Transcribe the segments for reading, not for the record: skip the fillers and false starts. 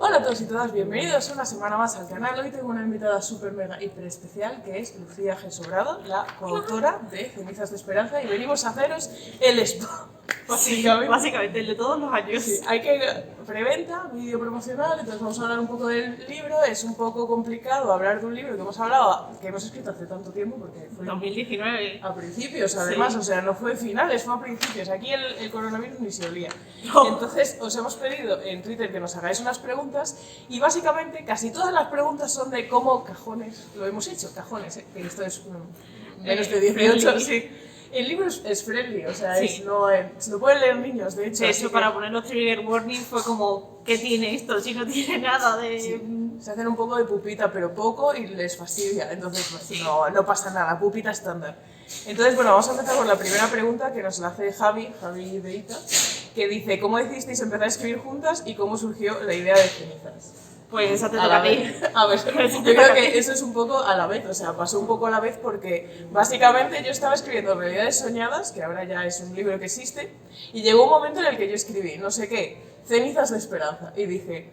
Hola a todos y todas, bienvenidos una semana más al canal. Hoy tengo una invitada súper mega hiper especial que es Lucía G. Sobrado, la coautora de Cenizas de Esperanza, y venimos a haceros el spa. Básicamente, el de todos los años. Sí, hay que preventa, vídeo promocional, entonces vamos a hablar un poco del libro. Es un poco complicado hablar de un libro que hemos hablado, que hemos escrito hace tanto tiempo, porque fue 2019. a principios, además, Sí. o sea, no fue finales, fue a principios. Aquí el coronavirus ni se olía. No. Entonces os hemos pedido en Twitter que nos hagáis unas preguntas y básicamente casi todas las preguntas son de cómo cajones lo hemos hecho, cajones, que esto es menos de 18, friendly. sí. El libro es friendly, o sea, Sí. se lo pueden leer niños, de hecho. De así hecho, que para poner los trigger warning fue como, ¿qué tiene esto? Si no tiene nada de... sí, se hacen un poco de pupita, pero poco, y les fastidia, entonces pues, no pasa nada, pupita estándar. Entonces, bueno, vamos a empezar con la primera pregunta que nos la hace Javi Deita, que dice, ¿cómo decidisteis empezar a escribir juntas y cómo surgió la idea de Cenizas? Pues esa te A toca la a ti. vez. A ver, yo creo que eso es un poco a la vez, o sea, pasó un poco a la vez porque básicamente yo estaba escribiendo Realidades Soñadas, que ahora ya es un libro que existe, y llegó un momento en el que yo escribí, no sé qué, Cenizas de Esperanza, y dije,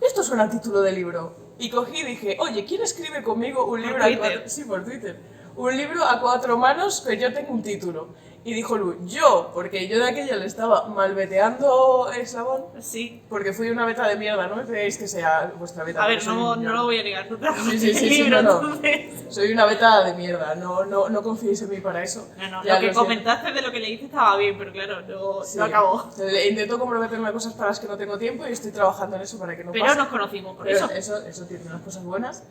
esto suena a título de libro. Y cogí y dije, oye, ¿quién escribe conmigo un libro a cuatro... Sí, por Twitter. Un libro a cuatro manos que yo tengo un título. Y dijo Lu, yo, porque yo de aquella le estaba malveteando el sabón, Sí. porque fui una beta de mierda, no me pedéis que sea vuestra beta. A ver, porque soy no un lo voy a negar, no te hago Sí, el libro, no. entonces... Soy una beta de mierda, no confiéis en mí para eso. No, Ya lo que siento. comentaste de lo que leíste estaba bien, pero claro, Sí. no acabó. Intento comprometerme a cosas para las que no tengo tiempo y estoy trabajando en eso para que no Pero pase. nos conocimos por Pero eso. eso tiene unas cosas buenas.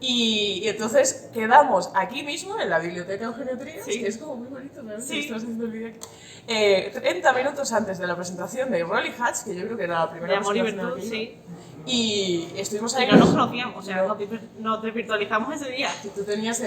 Y entonces quedamos aquí mismo, en la biblioteca Eugenio Trías, Sí. que es como muy bonito, ¿no? Sí. Estás haciendo el vídeo aquí. 30 minutos antes de la presentación de Rolly Hatch, que yo creo que era la primera De Amor y presentación Virtud, del libro. sí. Y estuvimos ahí. Y no nos conocíamos, o sea, No. nos desvirtualizamos ese día. Tú tenías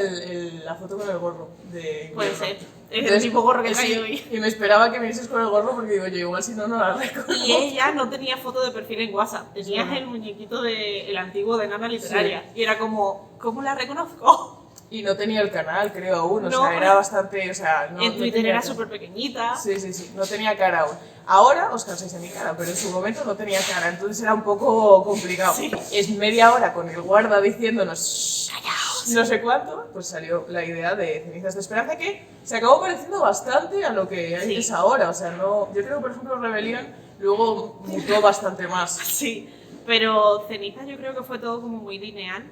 la foto con el gorro de Puede invierno. ser. Es el Entonces, tipo gorro que sí, traía hoy. Y me esperaba que me vieses con el gorro porque digo, yo igual si no, no la reconozco. Y ella no tenía foto de perfil en WhatsApp, tenías Sí. el muñequito el antiguo de Nana Literaria. Sí. Y era como, ¿cómo la reconozco? Y no tenía el canal, creo, aún, o No. sea, era bastante, o sea, no. En no Twitter tenía era cara. súper pequeñita. Sí, no tenía cara aún. Ahora os cansáis de mi cara, pero en su momento no tenía cara, entonces era un poco complicado. Sí. Es media hora con el guarda diciéndonos, "Shh, Callaos. no sé cuánto", pues salió la idea de Cenizas de Esperanza, que se acabó pareciendo bastante a lo que Sí. es ahora, o sea, no, yo creo que por ejemplo Rebelión luego mutó bastante más. Sí, pero Ceniza yo creo que fue todo como muy lineal.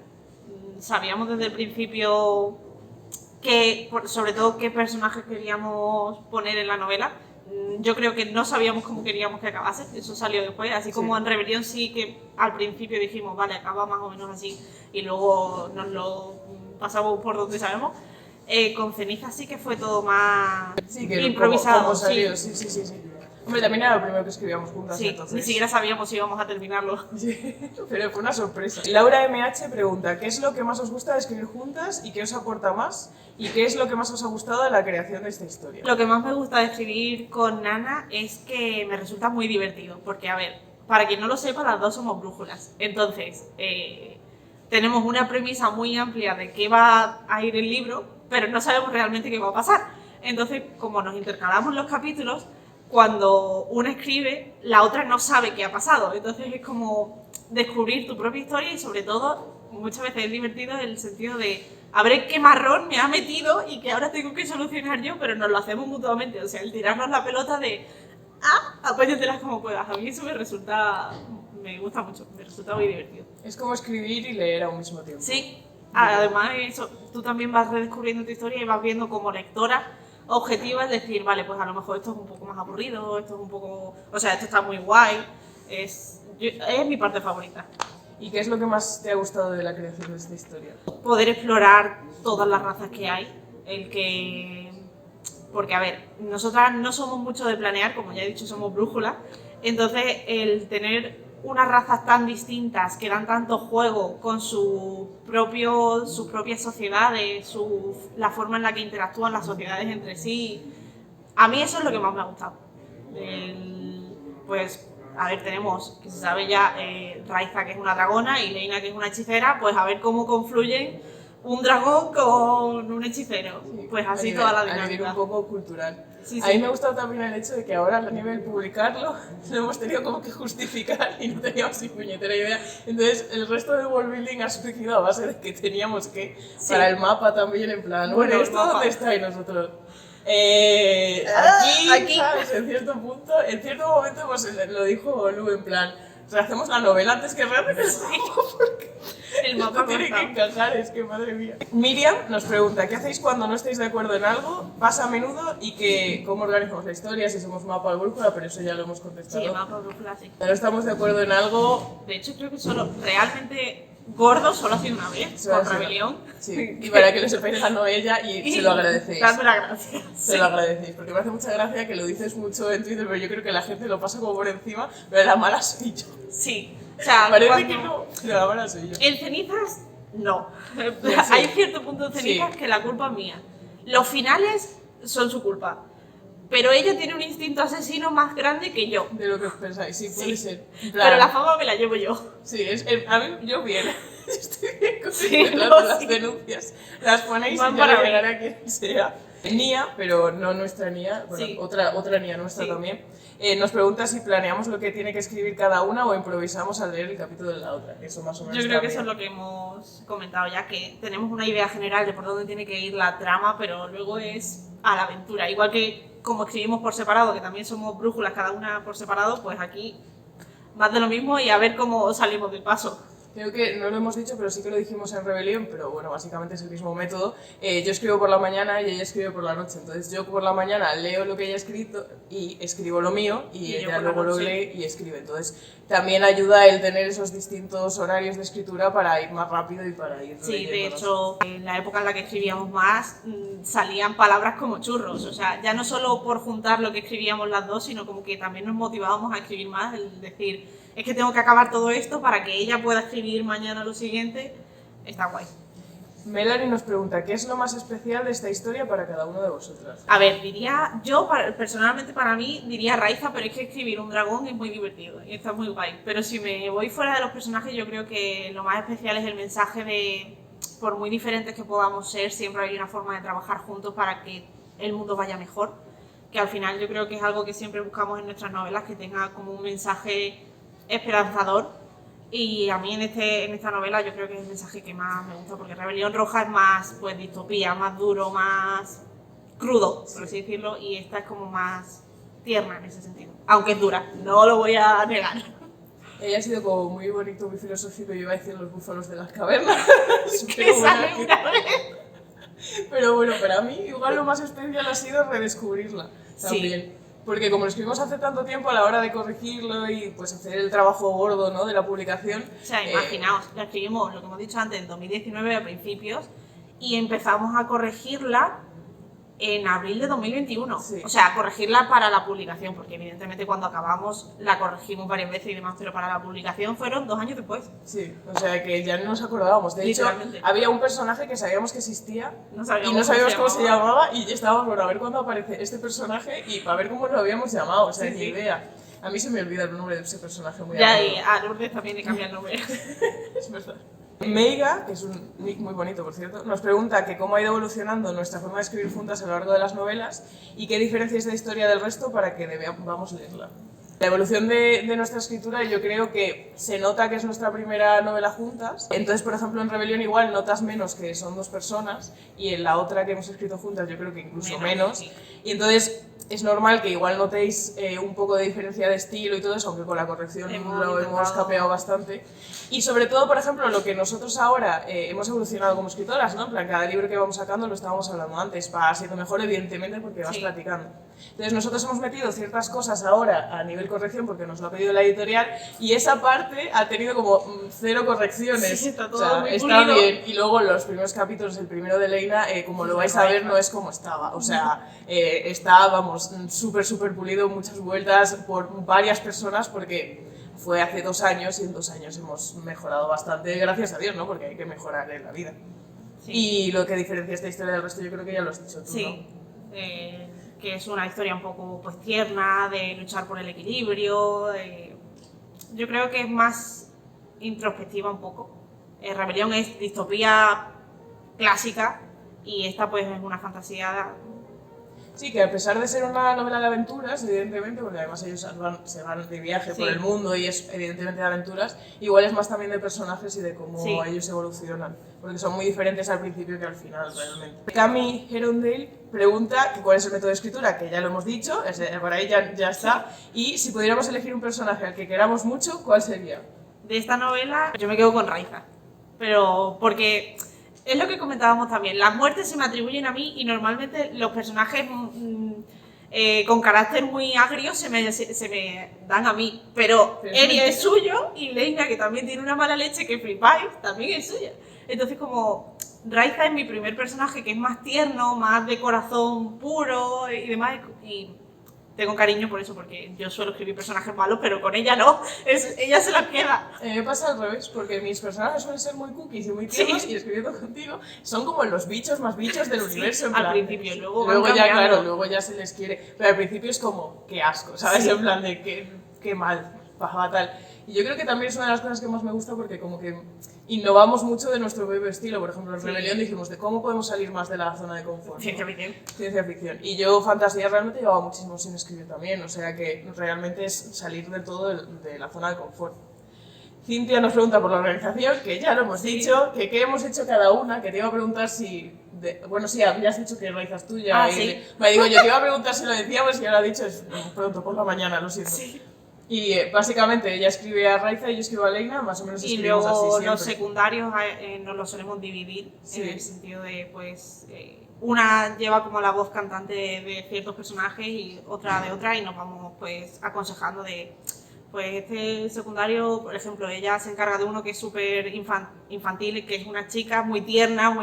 Sabíamos desde el principio sobre todo qué personajes queríamos poner en la novela. Yo creo que no sabíamos cómo queríamos que acabase, eso salió después, así como en Rebelión sí que al principio dijimos, vale, acaba más o menos así, y luego nos lo pasamos por donde sabemos. Con Ceniza sí que fue todo más Sí, que improvisado. como salió, sí. Hombre, también era lo primero que escribíamos juntas, Sí, entonces. ni siquiera sabíamos si íbamos a terminarlo. Sí, pero fue una sorpresa. Laura MH pregunta, ¿qué es lo que más os gusta de escribir juntas y qué os aporta más? ¿Y qué es lo que más os ha gustado de la creación de esta historia? Lo que más me gusta de escribir con Nana es que me resulta muy divertido, porque a ver, para quien no lo sepa, las dos somos brújulas. Entonces, tenemos una premisa muy amplia de qué va a ir el libro, pero no sabemos realmente qué va a pasar. Entonces, como nos intercalamos los capítulos, cuando una escribe, la otra no sabe qué ha pasado. Entonces es como descubrir tu propia historia y sobre todo, muchas veces es divertido en el sentido de a ver qué marrón me ha metido y que ahora tengo que solucionar yo, pero nos lo hacemos mutuamente. O sea, el tirarnos la pelota de apóyatelas como puedas. A mí eso me gusta mucho, me resulta muy divertido. Es como escribir y leer a un mismo tiempo. Sí, además eso, tú también vas redescubriendo tu historia y vas viendo como lectora objetiva, es decir, vale, pues a lo mejor esto es un poco más aburrido, esto es un poco... O sea, esto está muy guay, es mi parte favorita. ¿Y qué es lo que más te ha gustado de la creación de esta historia? Poder explorar todas las razas que hay, porque a ver, nosotras no somos mucho de planear, como ya he dicho, somos brújulas, entonces el tener unas razas tan distintas que dan tanto juego con sus propias sociedades, la forma en la que interactúan las sociedades entre sí, a mí eso es lo que más me ha gustado. Pues, a ver, tenemos, que se sabe ya, Raiza, que es una dragona, y Leina, que es una hechicera, pues a ver cómo confluyen un dragón con un hechicero. Sí, Pues así a toda la nivel dinámica. un poco cultural. Sí, A mí sí. me ha gustado también el hecho de que ahora a nivel publicarlo lo hemos tenido como que justificar y no teníamos ni puñetera idea. Entonces el resto de world building ha surgido a base de que teníamos que, Sí. para el mapa también, en plan, Bueno, el ¿esto mapa. dónde está? Y nosotros... Aquí. ¿sabes? En cierto punto, en cierto momento pues, lo dijo Lu en plan, o sea, hacemos la novela antes que realmente el mapa, porque El mapa esto tiene que cortado. encajar, es que madre mía. Miriam nos pregunta, ¿qué hacéis cuando no estáis de acuerdo en algo? Pasa a menudo y que cómo organizamos la historia, si somos mapa o brújula, pero eso ya lo hemos contestado. Sí, el mapa brújula, sí. No estamos de acuerdo en algo, De hecho, creo que solo realmente gordo solo ha sido una vez, Solo ha con sido- Rebelión. sí, y para que lo sepáis ganó ella y se lo agradecéis. Dadme las gracias. Se lo agradecéis, porque me hace mucha gracia que lo dices mucho en Twitter, pero yo creo que la gente lo pasa como por encima, pero la mala soy yo. Sí. O sea, Parece cuando- que no, pero la mala soy yo. En cenizas, no. Sí. Hay cierto punto de cenizas Sí. que la culpa es mía. Los finales son su culpa. Pero ella tiene un instinto asesino más grande que yo. De lo que os pensáis, sí, puede Sí. ser. En plan, Pero la fama me la llevo yo. sí, a mí, yo bien. Estoy bien con Sí, las, no, las sí. denuncias. Las ponéis Van y ya para le mí. llegará a quien sea. Nia, pero no nuestra Nia, bueno, Sí. otra Nia nuestra Sí. también, nos pregunta si planeamos lo que tiene que escribir cada una o improvisamos al leer el capítulo de la otra, que eso más o menos Yo creo que está eso es bien. lo que hemos comentado ya, que tenemos una idea general de por dónde tiene que ir la trama, pero luego es a la aventura. Igual que como escribimos por separado, que también somos brújulas cada una por separado, pues aquí más de lo mismo y a ver cómo salimos del paso. Creo que no lo hemos dicho, pero sí que lo dijimos en Rebelión, pero bueno, básicamente es el mismo método. Yo escribo por la mañana y ella escribe por la noche. Entonces yo por la mañana leo lo que ella ha escrito y escribo lo mío y Y yo ella por la luego lo noche. lee y escribe. Entonces también ayuda el tener esos distintos horarios de escritura para ir más rápido y para ir Sí, de leyéndonos. hecho, en la época en la que escribíamos más, salían palabras como churros. O sea, ya no solo por juntar lo que escribíamos las dos, sino como que también nos motivábamos a escribir más, el decir, es que tengo que acabar todo esto para que ella pueda escribir mañana lo siguiente. Está guay. Melanie nos pregunta, ¿qué es lo más especial de esta historia para cada uno de vosotras? A ver, personalmente para mí, diría Raiza, pero es que escribir un dragón es muy divertido y está muy guay. Pero si me voy fuera de los personajes, yo creo que lo más especial es el mensaje de, por muy diferentes que podamos ser, siempre hay una forma de trabajar juntos para que el mundo vaya mejor. Que al final yo creo que es algo que siempre buscamos en nuestras novelas, que tenga como un mensaje esperanzador. Y a mí en esta novela yo creo que es el mensaje que más me gusta, porque Rebelión Roja es más pues distopía, más duro, más crudo, por así decirlo, y esta es como más tierna en ese sentido. Aunque es dura, no lo voy a negar. Ella ha sido como muy bonito, muy filosófico, yo iba a decir los búfalos de las cavernas. Que sale una vez. Pero bueno, para mí igual lo más especial ha sido redescubrirla también. Sí. Porque como lo escribimos hace tanto tiempo, a la hora de corregirlo y pues hacer el trabajo gordo, ¿no?, de la publicación. O sea, imaginaos, la escribimos, lo que hemos dicho antes, en 2019 a principios, y empezamos a corregirla en abril de 2021. Sí. O sea, corregirla para la publicación, porque evidentemente cuando acabamos la corregimos varias veces y demás, pero para la publicación fueron 2 años después. Sí, o sea que ya no nos acordábamos. De hecho, Literalmente. había un personaje que sabíamos que existía No y sabíamos no sabíamos cómo se llamaba. llamaba y estábamos, bueno, a ver cuándo aparece este personaje y para ver cómo lo habíamos llamado, o sea, Sí, ni sí. idea. A mí se me olvida el nombre de ese personaje muy Ya, amado. y a Lourdes también le cambia el nombre. Es verdad. Meiga, que es un nick muy bonito por cierto, nos pregunta que cómo ha ido evolucionando nuestra forma de escribir juntas a lo largo de las novelas y qué diferencia es de historia del resto para que debamos leerla. La evolución de nuestra escritura yo creo que se nota que es nuestra primera novela juntas. Entonces, por ejemplo, en Rebelión igual notas menos que son 2 personas y en la otra que hemos escrito juntas yo creo que incluso menos. Sí. Y entonces es normal que igual notéis un poco de diferencia de estilo y todo eso, aunque con la corrección lo hemos capeado bastante. Y sobre todo, por ejemplo, lo que nosotros ahora hemos evolucionado como escritoras, ¿no? En plan, cada libro que vamos sacando, lo estábamos hablando antes, va siendo mejor evidentemente porque vas Sí. platicando. Entonces nosotros hemos metido ciertas cosas ahora a nivel corrección porque nos lo ha pedido la editorial y esa parte ha tenido como 0 correcciones. Sí, está todo o sea, muy está pulido. bien. Y luego los primeros capítulos, el primero de Leina, como lo vais a ver, no es como estaba. O sea, está, vamos, súper pulido, muchas vueltas por varias personas porque fue hace 2 años y en 2 años hemos mejorado bastante, gracias a Dios, ¿no? Porque hay que mejorar en la vida. Sí. Y lo que diferencia esta historia del resto yo creo que ya lo has dicho tú, Sí, que es una historia un poco pues tierna, de luchar por el equilibrio. Yo creo que es más introspectiva un poco. Rebelión es distopía clásica y esta pues es una fantasía. Sí, que a pesar de ser una novela de aventuras, evidentemente, porque además ellos se van de viaje por el mundo y es evidentemente de aventuras, igual es más también de personajes y de cómo ellos evolucionan, porque son muy diferentes al principio que al final realmente. Cami Herondale pregunta que cuál es el método de escritura, que ya lo hemos dicho, por ahí ya está, y si pudiéramos elegir un personaje al que queramos mucho, ¿cuál sería? De esta novela yo me quedo con Raiza, pero porque es lo que comentábamos también, las muertes se me atribuyen a mí y normalmente los personajes con carácter muy agrio se me dan a mí, pero Eri es suyo y Leina, que también tiene una mala leche que flipáis, también es suya. Entonces como Raiza es mi primer personaje que es más tierno, más de corazón puro y demás, y tengo cariño por eso, porque yo suelo escribir personajes malos, pero con ella no, ella se las queda. Me pasa al revés, porque mis personajes suelen ser muy cookies y muy tiernos, y escribiendo contigo son como los bichos más bichos del universo. En plan, al principio, luego ya, claro, luego ya se les quiere, pero al principio es como, qué asco, ¿sabes? En plan de qué mal, fatal. Y yo creo que también es una de las cosas que más me gusta porque como que innovamos mucho de nuestro propio estilo. Por ejemplo, en Rebelión dijimos de cómo podemos salir más de la zona de confort. Ciencia ficción. Ciencia ficción. Y yo fantasía realmente llevaba muchísimo sin escribir también, o sea que realmente es salir de todo de la zona de confort. Cintia nos pregunta por la organización, que ya lo hemos dicho, que qué hemos hecho cada una, que te iba a preguntar si... bueno, sí, ya has dicho que organizas tuya. Me digo, yo te iba a preguntar si lo decíamos y ya lo ha dicho, es pronto, por la mañana, lo siento. Sí. Y básicamente ella escribe a Raiza y yo escribo a Leina, más o menos escribimos así siempre. Y luego los secundarios nos los solemos dividir en el sentido de, pues, una lleva como la voz cantante de ciertos personajes y otra de otra y nos vamos, pues, aconsejando de, pues, este secundario, por ejemplo, ella se encarga de uno que es súper infantil, que es una chica muy tierna,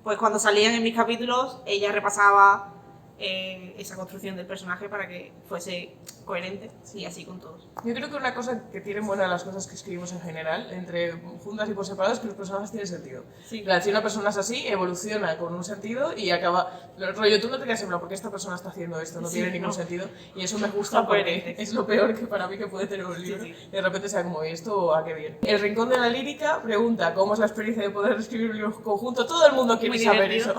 pues cuando salían en mis capítulos ella repasaba esa construcción del personaje para que fuese coherente y así con todos. Yo creo que una cosa que tienen buena las cosas que escribimos en general, entre juntas y por separado, es que los personajes tienen sentido. Sí. Claro, si una persona es así, evoluciona con un sentido y acaba... El rollo, tú no te quedas en plan, ¿por qué esta persona está haciendo esto? No tiene ningún sentido. Y eso me gusta porque es lo peor que para mí que puede tener un libro. Y de repente sea como, ¿esto a qué viene? El Rincón de la Lírica pregunta, ¿cómo es la experiencia de poder escribir un libro conjunto? Todo el mundo quiere saber eso.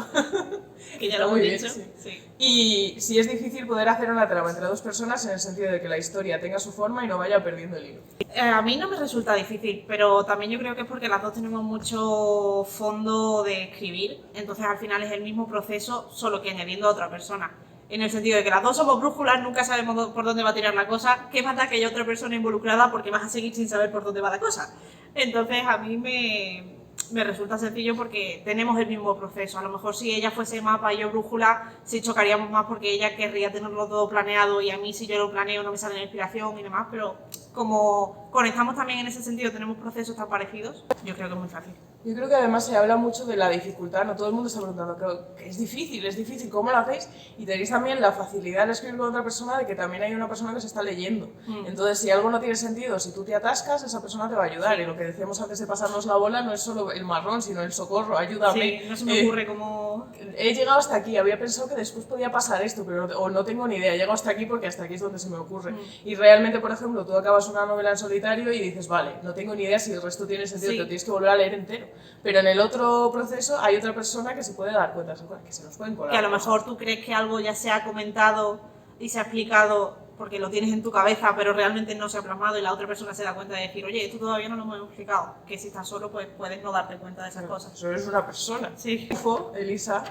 Que ya lo hemos dicho. Sí. Y si es difícil poder hacer una trama entre dos personas en el sentido de que la historia tenga su forma y no vaya perdiendo el hilo. A mí no me resulta difícil, pero también yo creo que es porque las dos tenemos mucho fondo de escribir, entonces al final es el mismo proceso, solo que añadiendo a otra persona. En el sentido de que las dos somos brújulas, nunca sabemos por dónde va a tirar la cosa, ¿qué más da que haya otra persona involucrada porque vas a seguir sin saber por dónde va la cosa? Entonces a mí me resulta sencillo porque tenemos el mismo proceso. A lo mejor si ella fuese mapa y yo brújula, sí chocaríamos más porque ella querría tenerlo todo planeado y a mí si yo lo planeo no me sale la inspiración y demás, pero como conectamos también en ese sentido, tenemos procesos tan parecidos, yo creo que es muy fácil. Yo creo que además se habla mucho de la dificultad, no todo el mundo está preguntando que es difícil, ¿cómo lo hacéis? Y tenéis también la facilidad de escribir con otra persona, de que también hay una persona que se está leyendo. Entonces, si algo no tiene sentido, si tú te atascas, esa persona te va a ayudar. Y lo que decíamos antes de pasarnos la bola no es solo el marrón, sino el socorro, ayúdame. Sí, no se me ocurre cómo... He llegado hasta aquí, había pensado que después podía pasar esto, pero o no tengo ni idea, he llegado hasta aquí porque hasta aquí es donde se me ocurre. Y realmente, por ejemplo, tú acabas una novela en solitario y dices, vale, no tengo ni idea si el resto tiene sentido, te lo tienes que volver a leer entero. Pero en el otro proceso hay otra persona que se puede dar cuenta, que se nos pueden colar. Que a lo mejor tú crees que algo ya se ha comentado y se ha explicado porque lo tienes en tu cabeza, pero realmente no se ha plasmado y la otra persona se da cuenta de decir, oye, esto todavía no lo hemos explicado. Que si estás solo, pues puedes no darte cuenta de esas cosas. Solo eres una persona. Sí. Elisa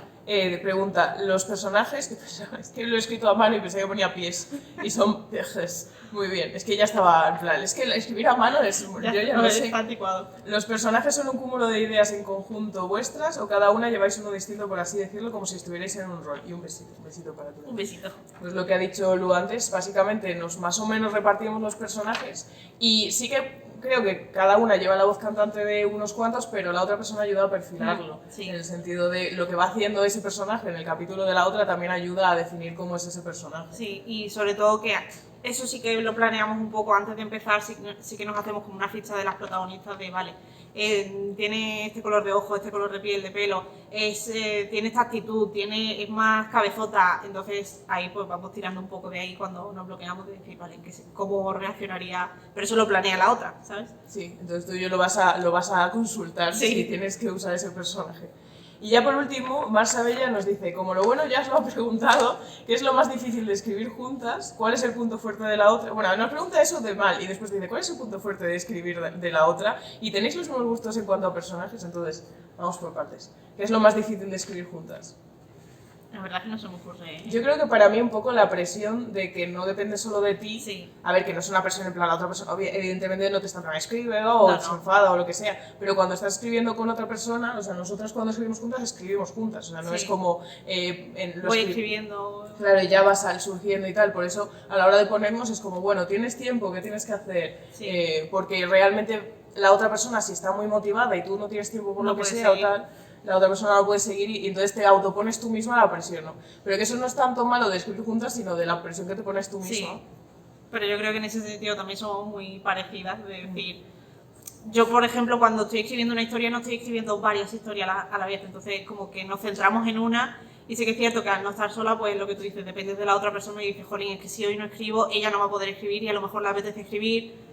pregunta, los personajes, es que lo he escrito a mano y pensé que ponía pies, y son pejes. Muy bien, es que ya estaba en plan, es que escribir a mano es... yo ya no sé. Está anticuado. ¿Los personajes son un cúmulo de ideas en conjunto vuestras o cada una lleváis uno distinto, por así decirlo, como si estuvierais en un rol? Y un besito para ti. Un besito. Pues lo que ha dicho Lu antes, básicamente nos más o menos repartimos los personajes y sí que creo que cada una lleva la voz cantante de unos cuantos, pero la otra persona ayuda a perfilarlo. Sí. En el sentido de lo que va haciendo ese personaje en el capítulo de la otra también ayuda a definir cómo es ese personaje. Sí, y sobre todo que eso sí que lo planeamos un poco antes de empezar, sí que nos hacemos como una ficha de las protagonistas de, vale, tiene este color de ojo, este color de piel, de pelo, tiene esta actitud, es más cabezota, entonces ahí pues vamos tirando un poco de ahí cuando nos bloqueamos de decir, vale, cómo reaccionaría, pero eso lo planea la otra, ¿sabes? Sí, entonces tú y yo lo vas a consultar si tienes que usar ese personaje. Y ya por último, Marsa Bella nos dice, como lo bueno ya os lo ha preguntado, ¿qué es lo más difícil de escribir juntas? ¿Cuál es el punto fuerte de la otra? Bueno, nos pregunta eso de mal y después dice, ¿cuál es el punto fuerte de escribir de la otra? Y tenéis los mismos gustos en cuanto a personajes, entonces vamos por partes. ¿Qué es lo más difícil de escribir juntas? La verdad que no se me ocurre. Yo creo que para mí un poco la presión de que no depende solo de ti. Sí. A ver, que no es una presión en plan la otra persona, evidentemente no te está tan escribe o se enfada o lo que sea, pero cuando estás escribiendo con otra persona, o sea, nosotras cuando escribimos juntas, o sea, no es como voy escribiendo. Claro, y ya vas surgiendo y tal, por eso a la hora de ponernos es como, bueno, tienes tiempo, ¿qué tienes que hacer? Porque realmente la otra persona si está muy motivada y tú no tienes tiempo por lo que sea o tal, la otra persona no puede seguir y entonces te autopones tú misma la presión, ¿no? Pero que eso no es tanto malo de escribir juntas, sino de la presión que te pones tú misma. Sí, pero yo creo que en ese sentido también somos muy parecidas, de decir, yo por ejemplo cuando estoy escribiendo una historia no estoy escribiendo varias historias a la vez, entonces como que nos centramos en una y sí que es cierto que al no estar sola, pues lo que tú dices, depende de la otra persona y dices, jolín, es que si hoy no escribo, ella no va a poder escribir y a lo mejor le apetece escribir.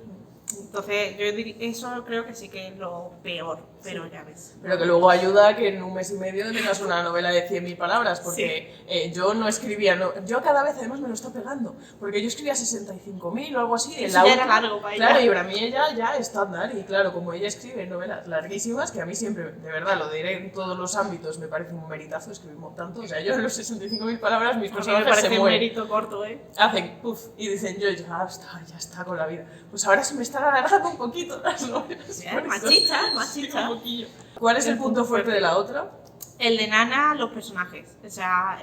Entonces, yo diría, eso creo que sí que es lo peor, pero ya ves. Pero que luego ayuda a que en un mes y medio tengas una novela de 100.000 palabras, porque yo no escribía, yo cada vez además me lo está pegando, porque yo escribía 65.000 o algo así. Eso ya era largo para ella. Claro, y para mí ella ya es estándar, y claro, como ella escribe novelas larguísimas, que a mí siempre, de verdad, lo diré en todos los ámbitos, me parece un meritazo escribir tanto, o sea, yo en los 65.000 palabras mis personajes me parece se mueren. Un mérito corto, ¿eh? Hacen puff y dicen, yo ya está con la vida. Pues ahora se me están alargando un poquito las novelas. Más chicha. Un poquillo. ¿Cuál es el punto fuerte de la otra? El de Nana, los personajes. O sea,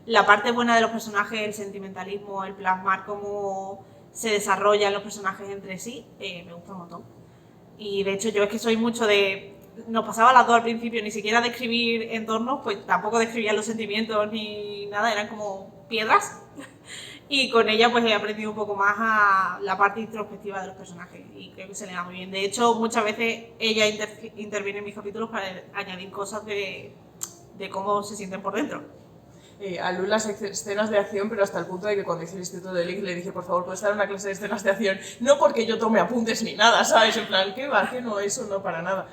la parte buena de los personajes, el sentimentalismo, el plasmar cómo se desarrollan los personajes entre sí, me gusta un montón. Y de hecho yo es que soy mucho de... Nos pasaba las dos al principio, ni siquiera de escribir entornos, pues tampoco describía los sentimientos ni nada, eran como piedras. Y con ella pues he aprendido un poco más a la parte introspectiva de los personajes y creo que se le da muy bien. De hecho, muchas veces ella interviene en mis capítulos para añadir cosas de cómo se sienten por dentro. A Lu las escenas de acción, pero hasta el punto de que cuando hice el instituto de Lick le dije, por favor, ¿puedes dar una clase de escenas de acción? No porque yo tome apuntes ni nada, ¿sabes? En plan, ¿qué va? ¿Qué no? Eso no para nada.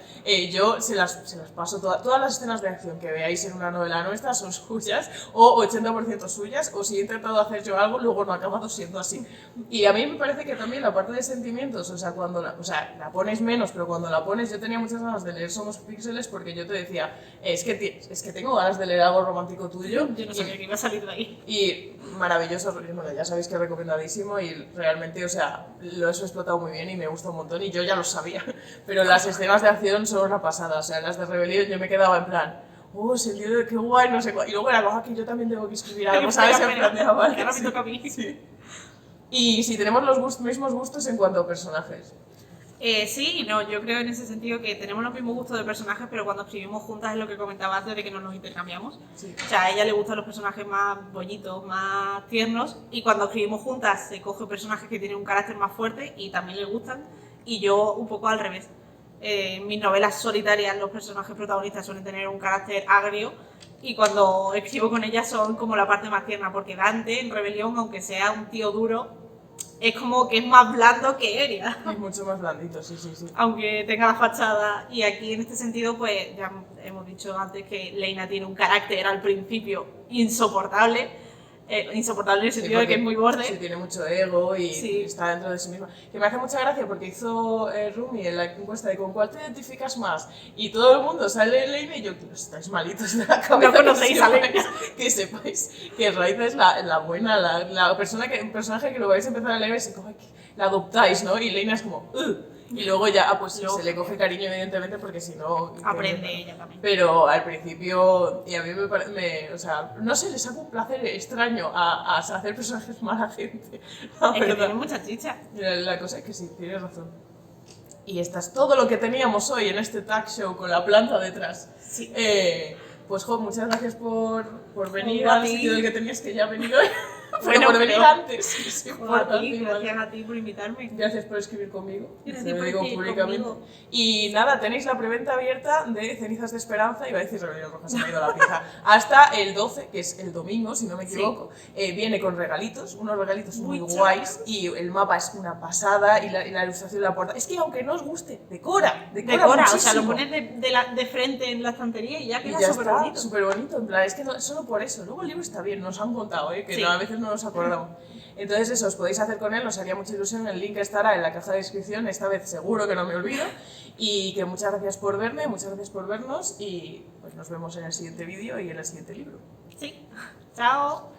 Yo se las paso todas las escenas de acción que veáis en una novela nuestra son suyas, o 80% suyas, o si he intentado hacer yo algo, luego no ha acabado siendo así. Y a mí me parece que también la parte de sentimientos, o sea, la pones menos, pero cuando la pones, yo tenía muchas ganas de leer Somos Píxeles porque yo te decía, es que tengo ganas de leer algo romántico tuyo. Yo no sabía que iba a salir de ahí. Y maravilloso, bueno, ya sabéis que es recomendadísimo y realmente, o sea, lo he explotado muy bien y me gusta un montón y yo ya lo sabía. Pero las escenas de acción son una pasada, o sea, las de rebelión yo me quedaba en plan, sentido de qué guay, no sé cuál. Y luego era cosa que yo también tengo que escribir algo, ¿sabes? En plan de vale, ahora me toca a mí. Sí. Y si tenemos los mismos gustos en cuanto a personajes. Sí y no, yo creo en ese sentido que tenemos los mismos gustos de personajes, pero cuando escribimos juntas es lo que comentaba antes de que no nos intercambiamos. Sí. O sea, a ella le gustan los personajes más bollitos, más tiernos, y cuando escribimos juntas se coge personajes que tienen un carácter más fuerte y también le gustan, y yo un poco al revés. En mis novelas solitarias los personajes protagonistas suelen tener un carácter agrio, y cuando escribo con ellas son como la parte más tierna, porque Dante en Rebelión, aunque sea un tío duro, es como que es más blando que Eria. Es mucho más blandito, sí. Aunque tenga la fachada. Y aquí en este sentido, pues ya hemos dicho antes que Leina tiene un carácter al principio insoportable. Insoportable en el sentido de que es muy borde. Sí, tiene mucho ego y está dentro de sí misma. Que me hace mucha gracia porque hizo Rumi en la encuesta de con cuál te identificas más y todo el mundo sale Leina y yo, estáis malitos de la cabeza. No conocéis a Leina. Que sepáis que Raiza es la buena, el personaje que lo vais a empezar a leer y como, la adoptáis, ¿no? Y Leina es como, Y luego ya, pues se le coge cariño, evidentemente, porque si no... Aprende ella también. Pero al principio, y a mí o sea, no sé, le saco un placer extraño a hacer personajes mala gente. Es que tiene mucha chicha. La cosa es que sí, tienes razón. Y esto es todo lo que teníamos hoy en este tag show con la planta detrás. Sí. Pues, muchas gracias por venir al sitio del que tenías que ya venir hoy. Fue bueno, por venir pero- antes. Sí, A ti, gracias a ti por invitarme. Gracias por escribir conmigo. Gracias Se lo por digo escribir públicamente. conmigo. Y nada, tenéis la preventa abierta de Cenizas de Esperanza, iba a decir Rebelión Roja, se me ha ido la pinza, hasta el 12, que es el domingo, si no me equivoco. Viene con regalitos, unos regalitos muy Muy guays, y el mapa es una pasada, y la ilustración de la portada. Es que aunque no os guste, decora Decora, o sea, muchísimo. lo pones de frente en la estantería y ya Y queda ya súper está, bonito. súper bonito, en plan, es que solo por eso. Luego el libro está bien, nos han contado, que Sí. a veces no nos acordamos. Entonces eso, os podéis hacer con él, nos haría mucha ilusión, el link estará en la caja de descripción, esta vez seguro que no me olvido. Y que muchas gracias por verme, muchas gracias por vernos y pues nos vemos en el siguiente vídeo y en el siguiente libro. Sí. Chao.